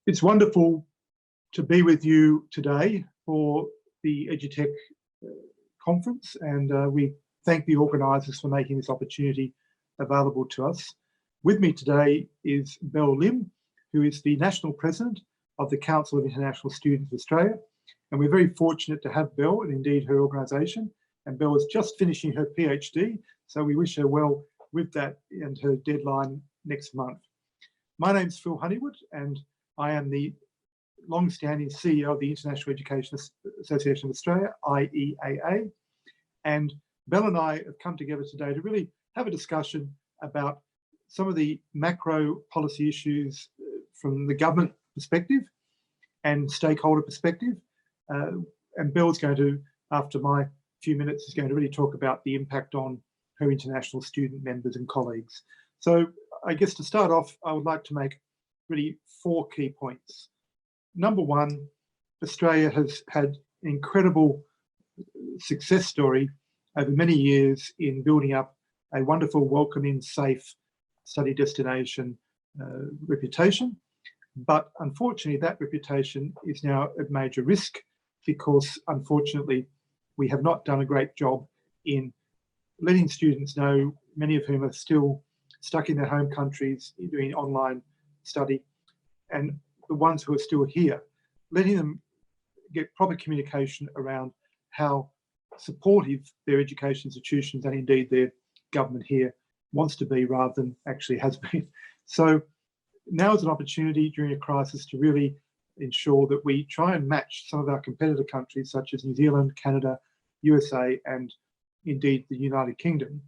It's wonderful to be with you today for the EduTech conference, and we thank the organisers for making this opportunity available to us. With me today is Belle, who is the National President of the Council of International Students of Australia, and we're very fortunate to have Belle and indeed her organisation. And Belle is just finishing her PhD, so we wish her well with that and her deadline next month. My name's Phil Honeywood, and I am the long-standing CEO of the International Education Association of Australia, IEAA, and Belle and I have come together today to really have a discussion about some of the macro policy issues from the government perspective and stakeholder perspective. And Belle's going to, after my few minutes, is going to really talk about the impact on her international student members and colleagues. So I guess to start off, I would like to make really 4 key points. Number one, Australia has had an incredible success story over many years in building up a wonderful, welcoming, safe study destination reputation. But unfortunately, that reputation is now at major risk because, unfortunately, we have not done a great job in letting students know, many of whom are still stuck in their home countries doing online study, and the ones who are still here, letting them get proper communication around how supportive their education institutions and indeed their government here wants to be rather than actually has been. So now is an opportunity during a crisis to really ensure that we try and match some of our competitor countries such as New Zealand, Canada, USA, and indeed the United Kingdom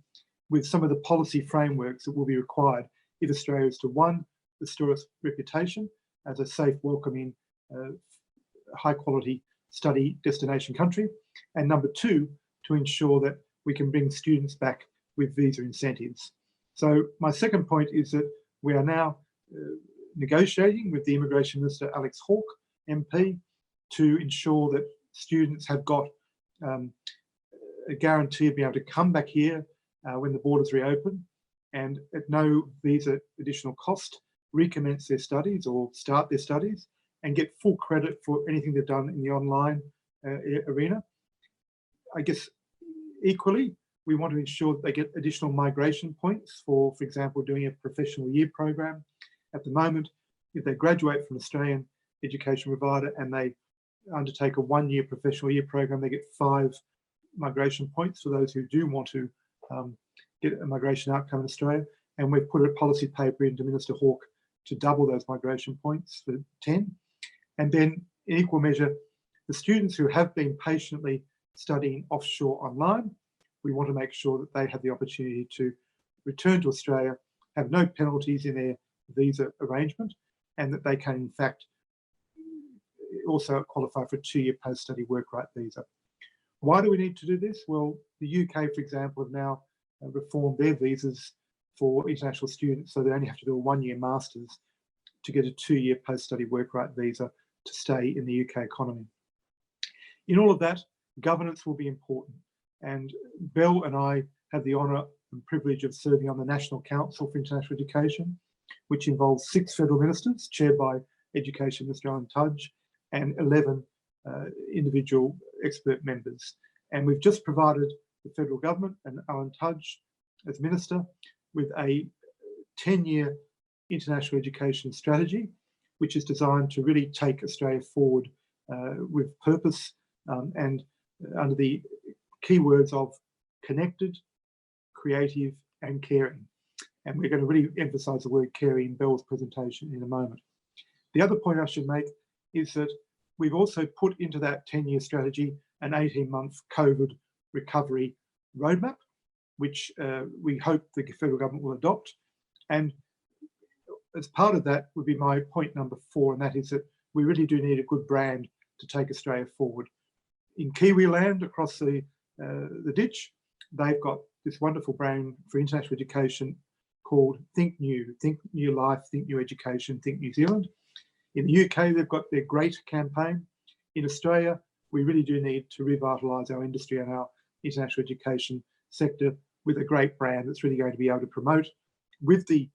with some of the policy frameworks that will be required if Australia is to, one, restore its reputation as a safe, welcoming, high-quality study destination country, and number 2, to ensure that we can bring students back with visa incentives. So my second point is that we are now negotiating with the Immigration Minister, Alex Hawke, MP, to ensure that students have got a guarantee of being able to come back here when the borders reopen and at no visa additional cost, recommence their studies or start their studies and get full credit for anything they've done in the online arena. I guess equally, we want to ensure that they get additional migration points for example, doing a professional year program. At the moment, if they graduate from an Australian education provider and they undertake a 1-year professional year program, they get 5 migration points for those who do want to get a migration outcome in Australia. And we've put a policy paper into Minister Hawke to double those migration points for 10. And then in equal measure, the students who have been patiently studying offshore online, we want to make sure that they have the opportunity to return to Australia, have no penalties in their visa arrangement, and that they can in fact also qualify for a 2-year post-study work right visa. Why do we need to do this? Well, the UK, for example, have now reformed their visas for international students, so they only have to do a 1-year master's to get a 2-year post-study work right visa to stay in the UK economy. In all of that, governance will be important, and Belle and I have the honour and privilege of serving on the National Council for International Education, which involves 6 federal ministers, chaired by Education Minister Alan Tudge, and 11 individual expert members. And we've just provided the federal government and Alan Tudge as minister with a 10-year international education strategy, which is designed to really take Australia forward with purpose and under the keywords of connected, creative, and caring. And we're going to really emphasise the word caring in Belle's presentation in a moment. The other point I should make is that we've also put into that 10-year strategy an 18-month COVID recovery roadmap, which we hope the federal government will adopt. And as part of that would be my point number 4, and that is that we really do need a good brand to take Australia forward. In Kiwi land, across the ditch, they've got this wonderful brand for international education called Think New Life, Think New Education, Think New Zealand. In the UK, they've got their GREAT campaign. In Australia, we really do need to revitalise our industry and our international education sector with a great brand that's really going to be able to promote with the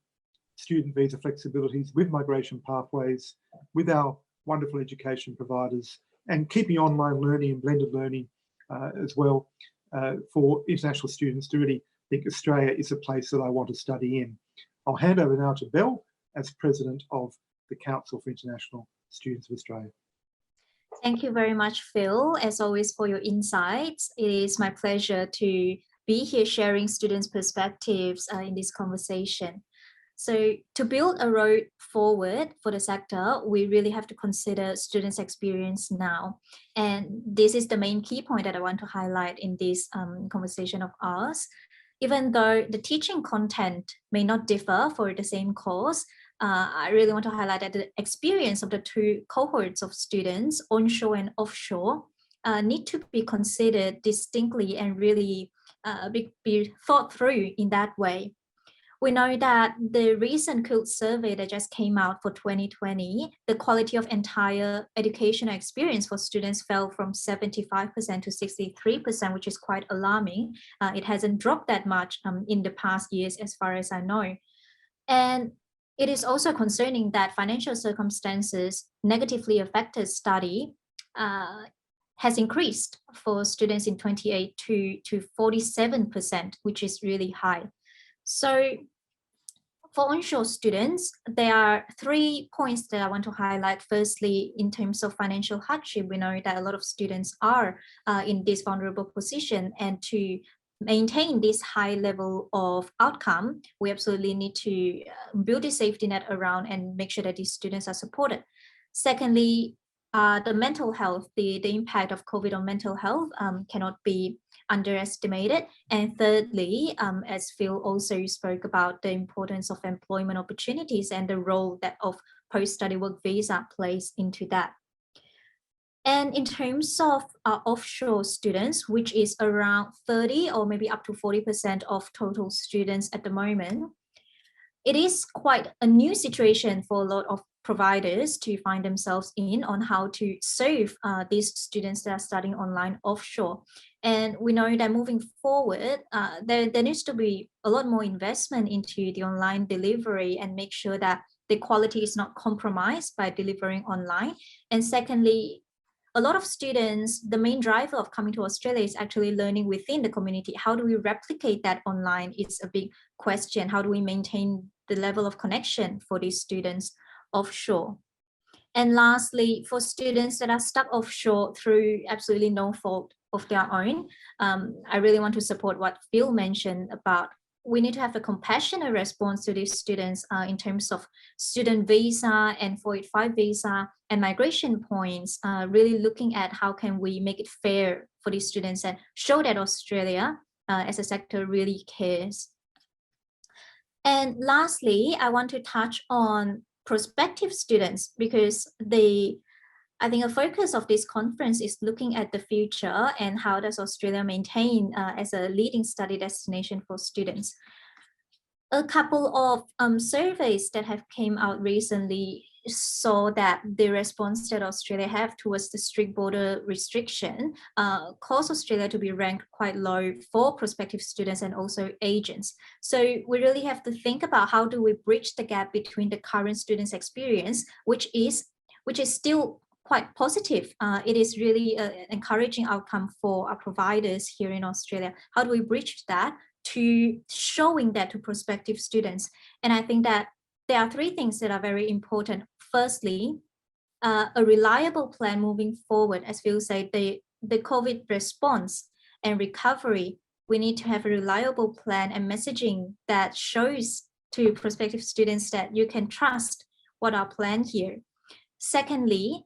student visa flexibilities, with migration pathways, with our wonderful education providers, and keeping online learning and blended learning as well for international students to really think Australia is a place that I want to study in. I'll hand over now to Belle as President of the Council for International Students of Australia. Thank you very much, Phil, as always, for your insights. It is my pleasure to be here sharing students' perspectives in this conversation. So to build a road forward for the sector, we really have to consider students' experience now. And this is the main key point that I want to highlight in this conversation of ours. Even though the teaching content may not differ for the same course, I really want to highlight that the experience of the two cohorts of students, onshore and offshore, need to be considered distinctly and really be thought through in that way. We know that the recent CUILT survey that just came out for 2020, the quality of entire educational experience for students fell from 75% to 63%, which is quite alarming. It hasn't dropped that much in the past years, as far as I know. And it is also concerning that financial circumstances negatively affected study has increased for students in 28 to 47%, which is really high. So for onshore students, there are 3 points that I want to highlight. Firstly, in terms of financial hardship, we know that a lot of students are in this vulnerable position, and to maintain this high level of outcome, we absolutely need to build a safety net around and make sure that these students are supported. Secondly, the mental health, the impact of COVID on mental health cannot be underestimated. And thirdly, as Phil also spoke about, the importance of employment opportunities and the role that of post-study work visa plays into that. And in terms of offshore students, which is around 30 or maybe up to 40% of total students at the moment, it is quite a new situation for a lot of providers to find themselves in on how to serve these students that are studying online offshore. And we know that moving forward, there needs to be a lot more investment into the online delivery and make sure that the quality is not compromised by delivering online. And secondly, a lot of students, the main driver of coming to Australia is actually learning within the community. How do we replicate that online is a big question. How do we maintain the level of connection for these students offshore? And lastly, for students that are stuck offshore through absolutely no fault of their own, I really want to support what Phil mentioned about we need to have a compassionate response to these students in terms of student visa and 485 visa and migration points, really looking at how can we make it fair for these students and show that Australia as a sector really cares. And lastly, I want to touch on prospective students because I think a focus of this conference is looking at the future and how does Australia maintain as a leading study destination for students. A couple of surveys that have came out recently saw that the response that Australia have towards the strict border restriction caused Australia to be ranked quite low for prospective students and also agents. So we really have to think about how do we bridge the gap between the current students' experience, which is still quite positive. It is really an encouraging outcome for our providers here in Australia. How do we bridge that to showing that to prospective students? And I think that there are 3 things that are very important. Firstly, a reliable plan moving forward. As Phil said, the COVID response and recovery, we need to have a reliable plan and messaging that shows to prospective students that you can trust what our plan here. Secondly,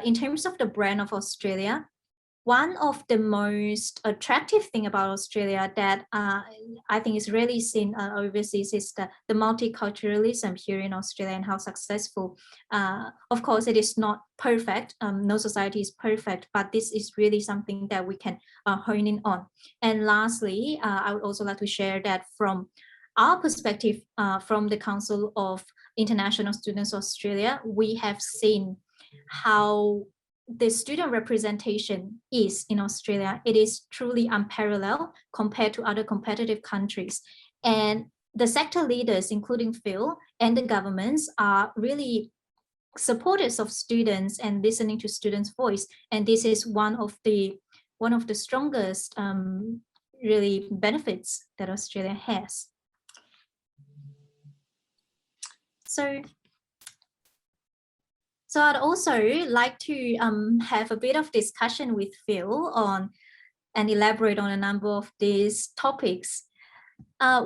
in terms of the brand of Australia, one of the most attractive thing about Australia that I think is rarely seen overseas is the multiculturalism here in Australia and how successful. Of course, it is not perfect. No society is perfect, but this is really something that we can hone in on. And lastly, I would also like to share that from our perspective, from the Council of International Students Australia, we have seen how the student representation is in Australia. It is truly unparalleled compared to other competitive countries. And the sector leaders, including Phil and the governments, are really supporters of students and listening to students' voice. And this is one of the strongest really benefits that Australia has. So I'd also like to have a bit of discussion with Phil on and elaborate on a number of these topics.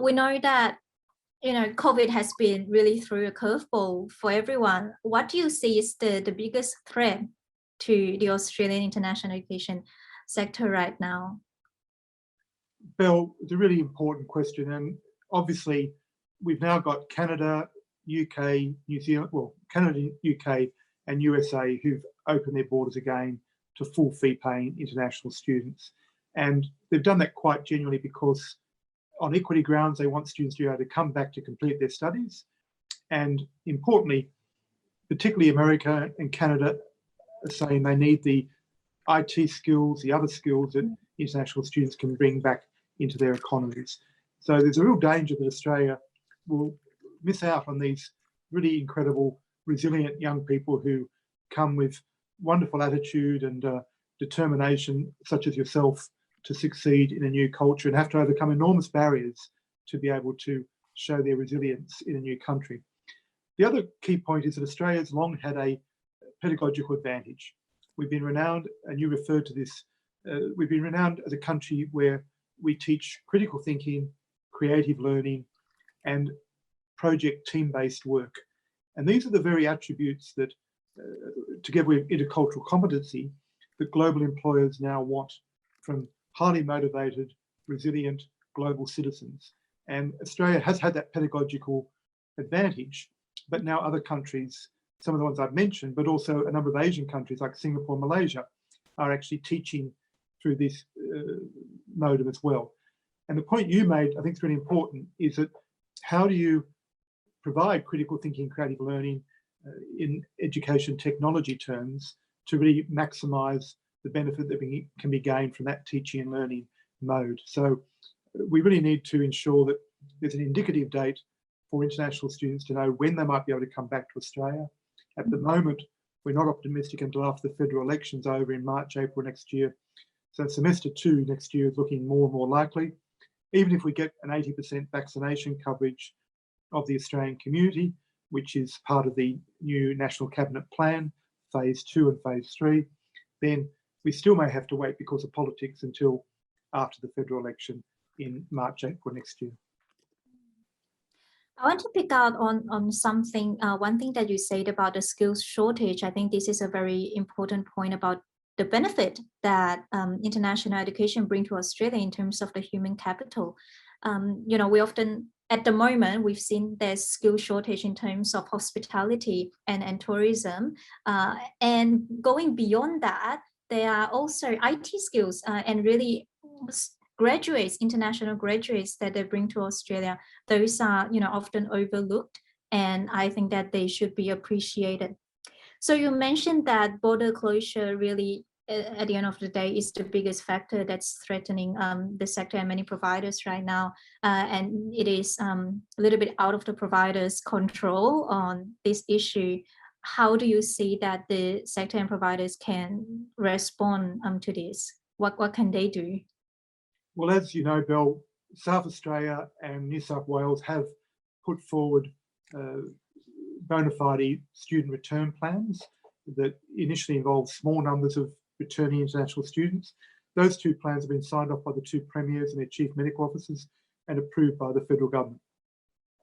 We know that COVID has been really through a curveball for everyone. What do you see is the biggest threat to the Australian international education sector right now? Belle, it's a really important question, and obviously we've now got Canada, UK, New Zealand, well, Canada, UK and USA who've opened their borders again to full fee paying international students. And they've done that quite genuinely because on equity grounds, they want students to be able to come back to complete their studies. And importantly, particularly America and Canada are saying they need the IT skills, the other skills that international students can bring back into their economies. So there's a real danger that Australia will miss out on these really incredible, resilient young people who come with wonderful attitude and determination, such as yourself, to succeed in a new culture and have to overcome enormous barriers to be able to show their resilience in a new country. The other key point is that Australia's long had a pedagogical advantage. We've been renowned, and you referred to this, we've been renowned as a country where we teach critical thinking, creative learning, and project team-based work. And these are the very attributes that, together with intercultural competency, that global employers now want from highly motivated, resilient global citizens. And Australia has had that pedagogical advantage, but now other countries, some of the ones I've mentioned, but also a number of Asian countries like Singapore and Malaysia, are actually teaching through this modem as well. And the point you made, I think is really important, is that how do you provide critical thinking, creative learning in education technology terms to really maximize the benefit that can be gained from that teaching and learning mode. So we really need to ensure that there's an indicative date for international students to know when they might be able to come back to Australia. At the moment, we're not optimistic until after the federal election's over in March, April next year. So semester 2 next year is looking more and more likely. Even if we get an 80% vaccination coverage of the Australian community, which is part of the new National Cabinet Plan, phase 2 and phase 3, then we still may have to wait because of politics until after the federal election in March, April next year. I want to pick out on something, one thing that you said about the skills shortage. I think this is a very important point about the benefit that international education brings to Australia in terms of the human capital. We often, at the moment, we've seen there's skill shortage in terms of hospitality and tourism. And going beyond that, there are also IT skills and really graduates, international graduates that they bring to Australia. Those are, often overlooked, and I think that they should be appreciated. So you mentioned that border closure really, at the end of the day, is the biggest factor that's threatening the sector and many providers right now. And it is a little bit out of the providers' control on this issue. How do you see that the sector and providers can respond to this? What can they do? Well, as you know, Belle, South Australia and New South Wales have put forward bona fide student return plans that initially involve small numbers of returning international students. Those two plans have been signed off by the two premiers and their chief medical officers and approved by the federal government.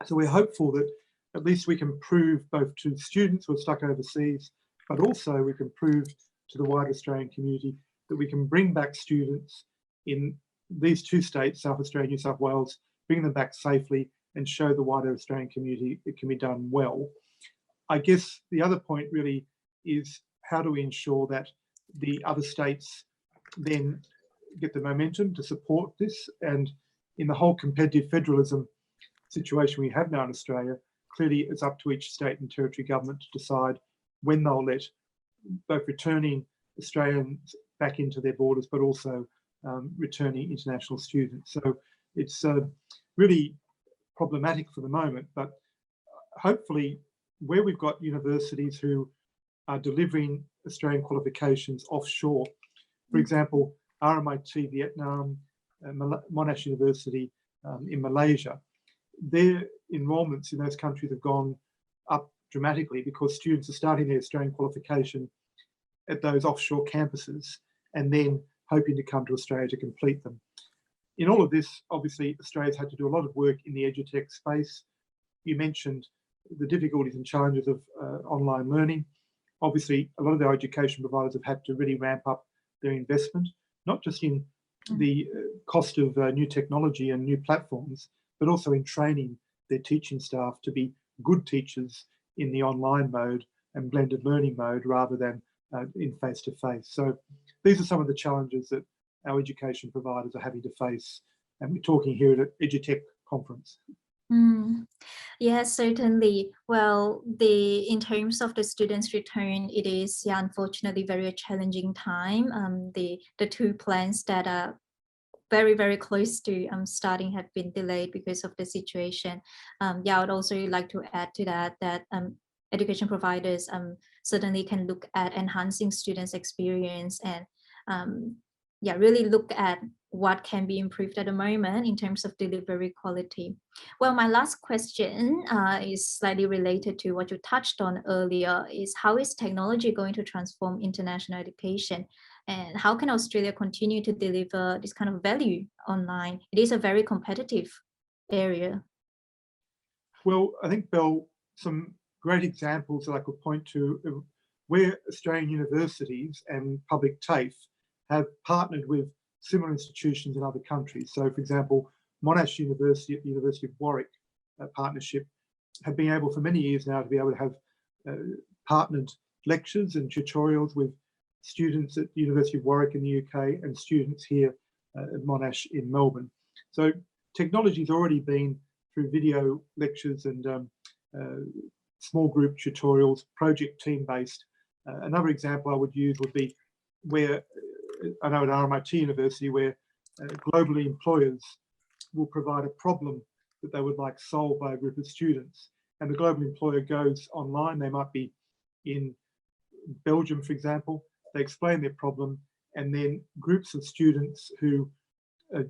So we're hopeful that at least we can prove both to students who are stuck overseas, but also we can prove to the wider Australian community that we can bring back students in these two states, South Australia and New South Wales, bring them back safely and show the wider Australian community it can be done well. I guess the other point really is how do we ensure that the other states then get the momentum to support this? And in the whole competitive federalism situation we have now in Australia, clearly it's up to each state and territory government to decide when they'll let both returning Australians back into their borders, but also returning international students. So it's really problematic for the moment, but hopefully where we've got universities who are delivering Australian qualifications offshore, for example, RMIT Vietnam, Monash University in Malaysia, their enrolments in those countries have gone up dramatically because students are starting their Australian qualification at those offshore campuses and then hoping to come to Australia to complete them. In all of this, obviously, Australia's had to do a lot of work in the EduTech space. You mentioned the difficulties and challenges of online learning. Obviously, a lot of our education providers have had to really ramp up their investment, not just in the cost of new technology and new platforms, but also in training their teaching staff to be good teachers in the online mode and blended learning mode rather than in face-to-face. So these are some of the challenges that our education providers are having to face. And we're talking here at an EduTech conference. Yes, certainly. Well, in terms of the students' return, it is unfortunately very challenging time. The two plans that are very, very close to starting have been delayed because of the situation. I would also like to add to that education providers certainly can look at enhancing students' experience and really look at what can be improved at the moment in terms of delivery quality. Well, my last question is slightly related to what you touched on earlier, is how is technology going to transform international education? And how can Australia continue to deliver this kind of value online? It is a very competitive area. Well, I think, Belle, some great examples that I could point to where Australian universities and public TAFE have partnered with similar institutions in other countries. So, for example, Monash University at the University of Warwick partnership have been able for many years now to be able to have partnered lectures and tutorials with students at the University of Warwick in the UK and students here at Monash in Melbourne. So technology's already been through video lectures and small group tutorials, project team-based. Another example I would use would be where I know at RMIT University where globally employers will provide a problem that they would like solved by a group of students. And the global employer goes online. They might be in Belgium, for example. They explain their problem, and then groups of students who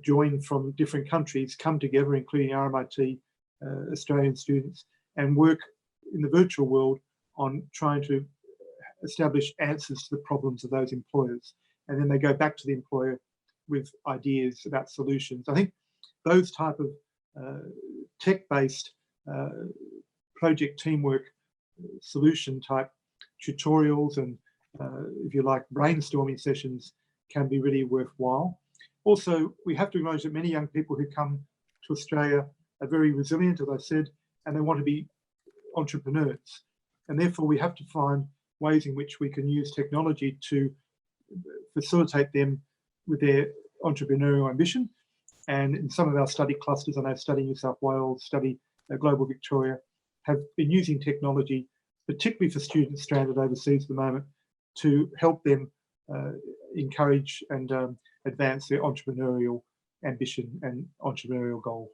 join from different countries come together, including RMIT Australian students, and work in the virtual world on trying to establish answers to the problems of those employers. And then they go back to the employer with ideas about solutions. I think those type of tech-based project teamwork solution type tutorials and if you like brainstorming sessions can be really worthwhile. Also, we have to acknowledge that many young people who come to Australia are very resilient, as I said, and they want to be entrepreneurs. And therefore we have to find ways in which we can use technology to facilitate them with their entrepreneurial ambition. And in some of our study clusters, I know Study New South Wales, Study Global Victoria, have been using technology, particularly for students stranded overseas at the moment, to help them encourage and advance their entrepreneurial ambition and entrepreneurial goal.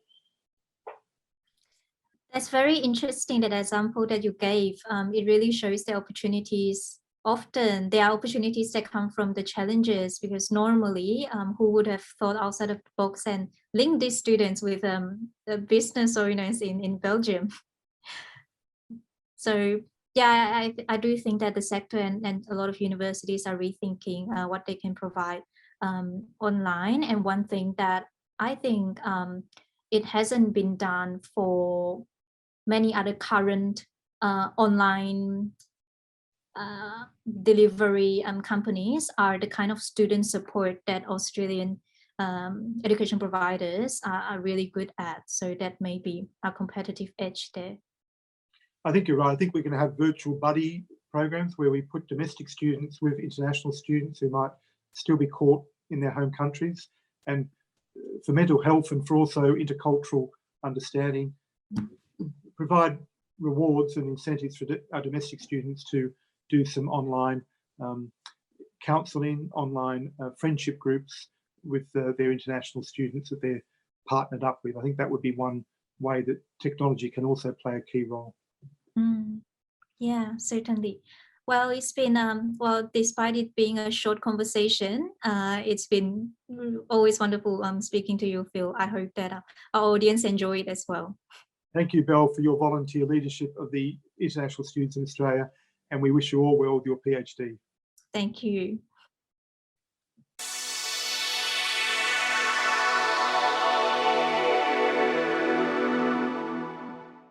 That's very interesting, that example that you gave. It really shows the opportunities. Often there are opportunities that come from the challenges, because normally who would have thought outside of the box and link these students with the business owners in Belgium. So yeah, I do think that the sector and a lot of universities are rethinking what they can provide online. And one thing that I think it hasn't been done for many other current online delivery companies are the kind of student support that Australian education providers are really good at. So that may be a competitive edge there. I think you're right. I think we're going to have virtual buddy programs where we put domestic students with international students who might still be caught in their home countries. And for mental health and for also intercultural understanding, provide rewards and incentives for our domestic students to do some online counselling, online friendship groups with their international students that they're partnered up with. I think that would be one way that technology can also play a key role. Yeah, certainly. Well, it's been, well, despite it being a short conversation, it's been always wonderful speaking to you, Phil. I hope that our audience enjoy it as well. Thank you, Belle, for your volunteer leadership of the international students in Australia, and we wish you all well with your PhD. Thank you.